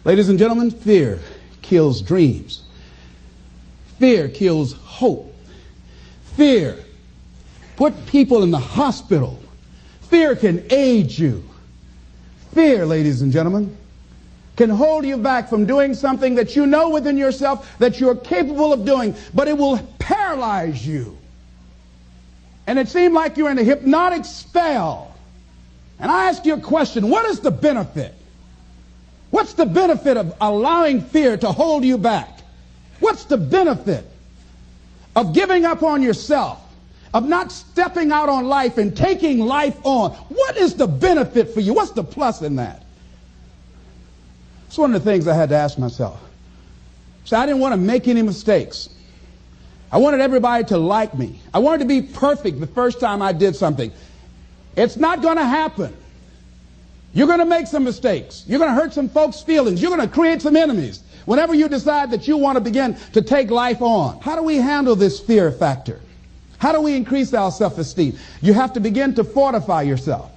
Ladies and gentlemen, fear kills dreams. Fear kills hope. Fear put people in the hospital. Fear can age you. Fear, ladies and gentlemen, can hold you back from doing something that you know within yourself that you're capable of doing, but it will paralyze you. And it seemed like you're in a hypnotic spell. And I ask you a question, what is the benefit? What's the benefit of allowing fear to hold you back? What's the benefit of giving up on yourself, of not stepping out on life and taking life on? What is the benefit for you? What's the plus in that? It's one of the things I had to ask myself. So I didn't want to make any mistakes. I wanted everybody to like me. I wanted to be perfect the first time I did something. It's not going to happen. You're going to make some mistakes. You're going to hurt some folks' feelings. You're going to create some enemies whenever you decide that you want to begin to take life on. How do we handle this fear factor? How do we increase our self-esteem? You have to begin to fortify yourself.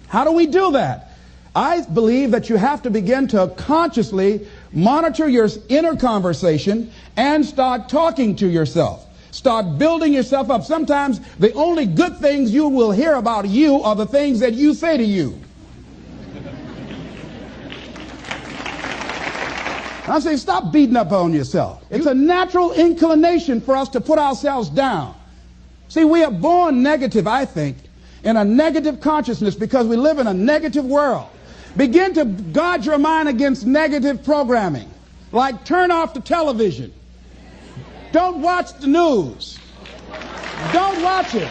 How do we do that? I believe that you have to begin to consciously monitor your inner conversation and start talking to yourself. Start building yourself up. Sometimes the only good things you will hear about you are the things that you say to you. I say, stop beating up on yourself. It's a natural inclination for us to put ourselves down. See, we are born negative, I think, in a negative consciousness because we live in a negative world. Begin to guard your mind against negative programming. Like turn off the television. Don't watch the news. Don't watch it.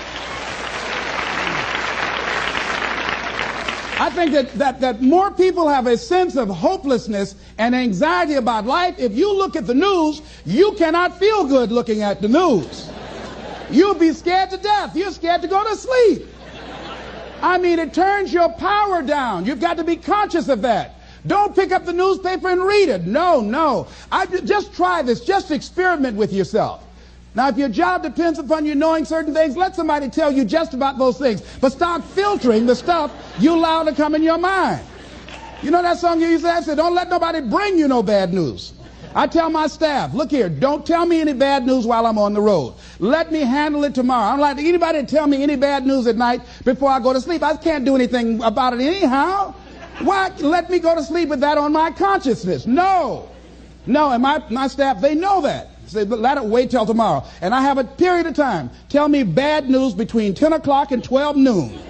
I think that more people have a sense of hopelessness and anxiety about life. If you look at the news, you cannot feel good looking at the news. You'll be scared to death. You're scared to go to sleep. I mean, it turns your power down. You've got to be conscious of that. Don't pick up the newspaper and read it. No. Just try this. Just experiment with yourself. Now, if your job depends upon you knowing certain things, let somebody tell you just about those things. But start filtering the stuff you allow to come in your mind. You know that song you used to have? Say, don't let nobody bring you no bad news. I tell my staff, look here, don't tell me any bad news while I'm on the road. Let me handle it tomorrow. I don't like anybody to tell me any bad news at night before I go to sleep. I can't do anything about it anyhow. Why let me go to sleep with that on my consciousness? No, and my staff, they know that. Say, let it wait till tomorrow. And I have a period of time. Tell me bad news between 10 o'clock and 12 noon.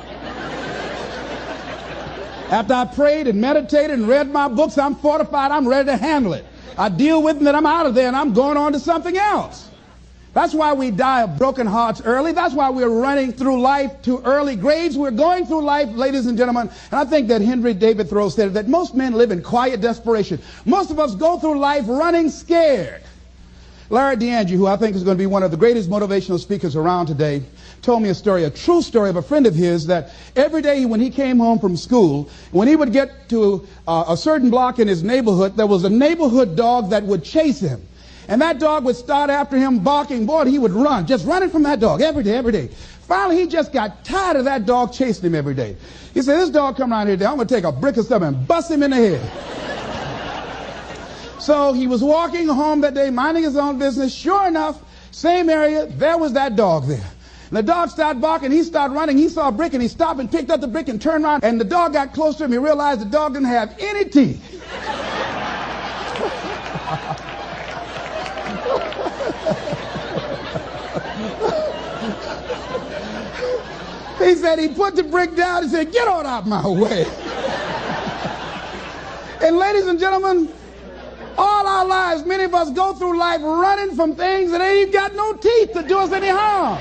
After I prayed and meditated and read my books, I'm fortified, I'm ready to handle it. I deal with it and I'm out of there and I'm going on to something else. That's why we die of broken hearts early. That's why we're running through life to early graves. We're going through life, ladies and gentlemen. And I think that Henry David Thoreau said that most men live in quiet desperation. Most of us go through life running scared. Larry DeAngie, who I think is going to be one of the greatest motivational speakers around today, told me a story, a true story of a friend of his, that every day when he came home from school, when he would get to a certain block in his neighborhood, there was a neighborhood dog that would chase him. And that dog would start after him barking. Boy, he would run, just running from that dog every day. Finally, he just got tired of that dog chasing him every day. He said, this dog come around here today, I'm going to take a brick of stuff and bust him in the head. So he was walking home that day, minding his own business. Sure enough, same area, there was that dog there. And the dog started barking, he started running, he saw a brick and he stopped and picked up the brick and turned around. And the dog got close to him, he realized the dog didn't have any teeth. He said he put the brick down and said, get on out my way. And ladies and gentlemen, all our lives, many of us go through life running from things that ain't got no teeth to do us any harm.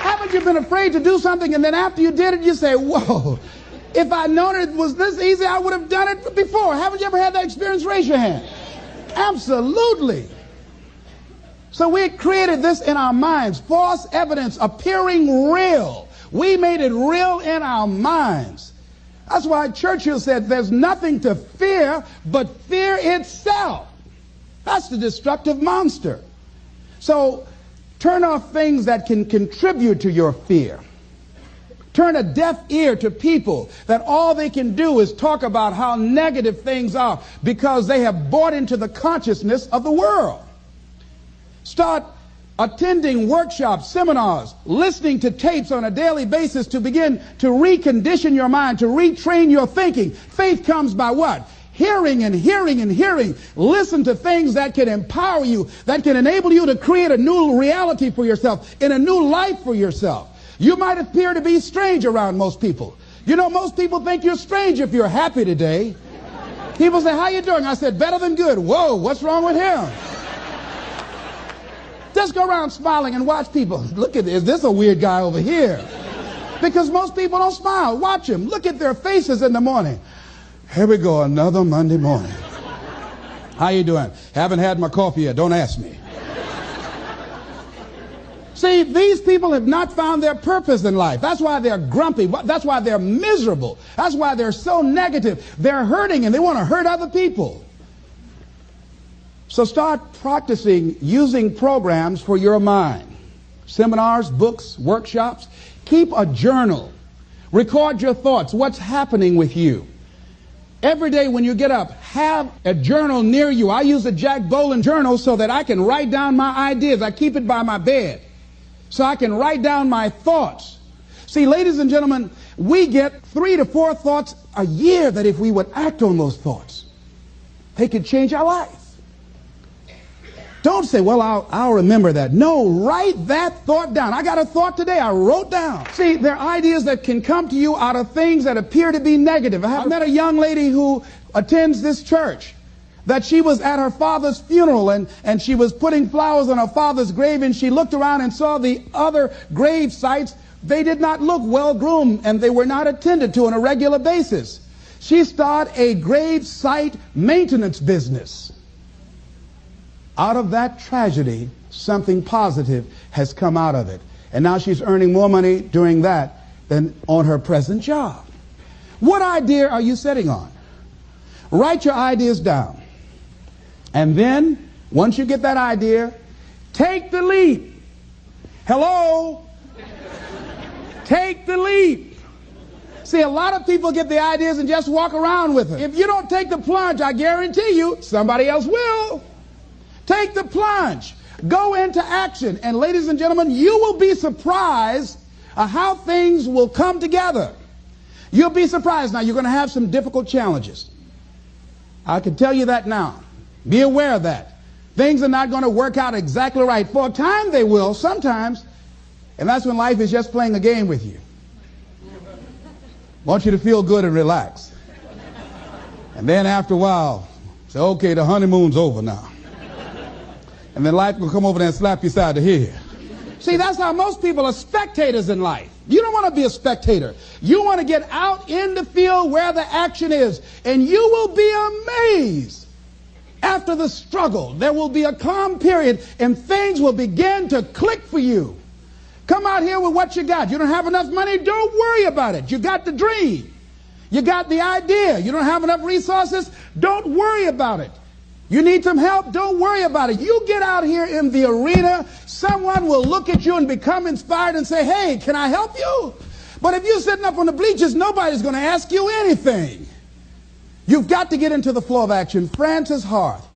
Haven't you been afraid to do something and then after you did it, you say, whoa, if I'd known it was this easy, I would have done it before. Haven't you ever had that experience? Raise your hand. Absolutely. So we created this in our minds, false evidence appearing real. We made it real in our minds. That's why Churchill said there's nothing to fear but fear itself. That's the destructive monster. So Turn off things that can contribute to your fear. Turn a deaf ear to people that all they can do is talk about how negative things are because they have bought into the consciousness of the world. Start attending workshops, seminars, listening to tapes on a daily basis to begin to recondition your mind, to retrain your thinking. Faith comes by what? Hearing and hearing and hearing. Listen to things that can empower you, that can enable you to create a new reality for yourself, in a new life for yourself. You might appear to be strange around most people. You know, most people think you're strange if you're happy today. People say, how you doing? I said, better than good. Whoa, what's wrong with him? Just go around smiling and watch people. Look at this. Is this a weird guy over here? Because most people don't smile. Watch them. Look at their faces in the morning. Here we go, another Monday morning. How you doing? Haven't had my coffee yet. Don't ask me. See, these people have not found their purpose in life. That's why they're grumpy. That's why they're miserable. That's why they're so negative. They're hurting and they want to hurt other people. So start practicing using programs for your mind. Seminars, books, workshops. Keep a journal. Record your thoughts. What's happening with you? Every day when you get up, have a journal near you. I use a Jack Boland journal so that I can write down my ideas. I keep it by my bed so I can write down my thoughts. See, ladies and gentlemen, we get 3 to 4 thoughts a year that if we would act on those thoughts, they could change our life. Don't say, well, I'll remember that. No, write that thought down. I got a thought today I wrote down. See, there are ideas that can come to you out of things that appear to be negative. I met a young lady who attends this church, that she was at her father's funeral and she was putting flowers on her father's grave, and she looked around and saw the other grave sites. They did not look well groomed and they were not attended to on a regular basis. She started a grave site maintenance business. Out of that tragedy, something positive has come out of it. And now she's earning more money doing that than on her present job. What idea are you sitting on? Write your ideas down. And then, once you get that idea, take the leap. Hello? Take the leap. See, a lot of people get the ideas and just walk around with them. If you don't take the plunge, I guarantee you, somebody else will. Take the plunge. Go into action. And ladies and gentlemen, you will be surprised at how things will come together. You'll be surprised. Now, you're going to have some difficult challenges. I can tell you that now. Be aware of that. Things are not going to work out exactly right. For a time they will, sometimes. And that's when life is just playing a game with you. Want you to feel good and relax. And then after a while, say, okay, the honeymoon's over now. And then life will come over there and slap you side the head. See, that's how most people are spectators in life. You don't want to be a spectator. You want to get out in the field where the action is. And you will be amazed. After the struggle, there will be a calm period and things will begin to click for you. Come out here with what you got. You don't have enough money? Don't worry about it. You got the dream. You got the idea. You don't have enough resources? Don't worry about it. You need some help? Don't worry about it. You get out here in the arena, someone will look at you and become inspired and say, hey, can I help you? But if you're sitting up on the bleachers, nobody's going to ask you anything. You've got to get into the flow of action. Francis Harth.